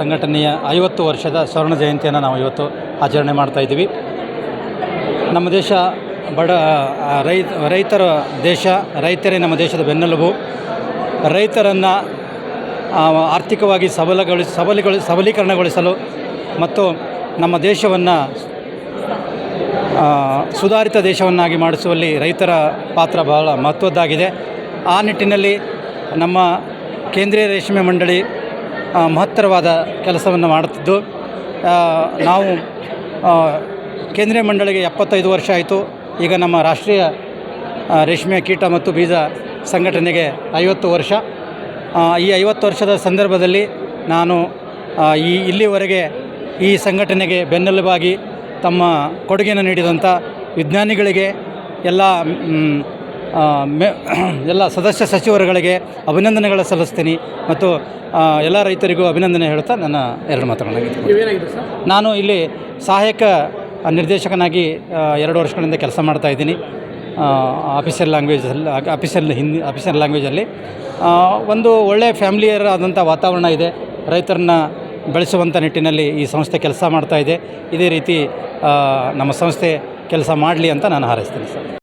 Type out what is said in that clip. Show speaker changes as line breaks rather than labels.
ಸಂಘಟನೆಯ 50 ವರ್ಷದ ಸ್ವರ್ಣ ಜಯಂತಿಯನ್ನು ನಾವು ಇವತ್ತು ಆಚರಣೆ ಮಾಡ್ತಾಯಿದ್ದೀವಿ. ನಮ್ಮ ದೇಶ ರೈತರ ದೇಶ, ರೈತರೇ ನಮ್ಮ ದೇಶದ ಬೆನ್ನೆಲುಬು. ರೈತರನ್ನು ಆರ್ಥಿಕವಾಗಿ ಸಬಲೀಕರಣಗೊಳಿಸಲು ಮತ್ತು ನಮ್ಮ ದೇಶವನ್ನು ಸುಧಾರಿತ ದೇಶವನ್ನಾಗಿ ಮಾಡಿಸುವಲ್ಲಿ ರೈತರ ಪಾತ್ರ ಬಹಳ ಮಹತ್ವದ್ದಾಗಿದೆ. ಆ ನಿಟ್ಟಿನಲ್ಲಿ ನಮ್ಮ ಕೇಂದ್ರೀಯ ರೇಷ್ಮೆ ಮಂಡಳಿ ಮಹತ್ತರವಾದ ಕೆಲಸವನ್ನು ಮಾಡುತ್ತಿದ್ದು, ನಾವು ಕೇಂದ್ರೀಯ ಮಂಡಳಿಗೆ 75 ವರ್ಷ ಆಯಿತು. ಈಗ ನಮ್ಮ ರಾಷ್ಟ್ರೀಯ ರೇಷ್ಮೆ ಕೀಟ ಮತ್ತು ಬೀಜ ಸಂಘಟನೆಗೆ 50 ವರ್ಷ. ಈ 50 ವರ್ಷದ ಸಂದರ್ಭದಲ್ಲಿ ನಾನು ಇಲ್ಲಿವರೆಗೆ ಈ ಸಂಘಟನೆಗೆ ಬೆನ್ನೆಲುಬಾಗಿ ತಮ್ಮ ಕೊಡುಗೆಯನ್ನು ನೀಡಿದಂಥ ವಿಜ್ಞಾನಿಗಳಿಗೆ, ಎಲ್ಲ ಸದಸ್ಯ ಸಚಿವರುಗಳಿಗೆ ಅಭಿನಂದನೆಗಳ ಸಲ್ಲಿಸ್ತೀನಿ ಮತ್ತು ಎಲ್ಲ ರೈತರಿಗೂ ಅಭಿನಂದನೆ ಹೇಳ್ತಾ ನನ್ನ 2 ಮಾತುಗಳನ್ನಾಗಿತ್ತು. ನಾನು ಇಲ್ಲಿ ಸಹಾಯಕ ನಿರ್ದೇಶಕನಾಗಿ 2 ವರ್ಷಗಳಿಂದ ಕೆಲಸ ಮಾಡ್ತಾಯಿದ್ದೀನಿ. ಆಫೀಷಿಯಲ್ ಲ್ಯಾಂಗ್ವೇಜಲ್ಲಿ ಒಂದು ಒಳ್ಳೆಯ ಫ್ಯಾಮಿಲಿಯರ್ ಆದಂಥ ವಾತಾವರಣ ಇದೆ. ರೈತರನ್ನ ಬೆಳೆಸುವಂಥ ನಿಟ್ಟಿನಲ್ಲಿ ಈ ಸಂಸ್ಥೆ ಕೆಲಸ ಮಾಡ್ತಾಯಿದೆ. ಇದೇ ರೀತಿ ನಮ್ಮ ಸಂಸ್ಥೆ ಕೆಲಸ ಮಾಡಲಿ ಅಂತ ನಾನು ಹಾರೈಸ್ತೀನಿ ಸರ್.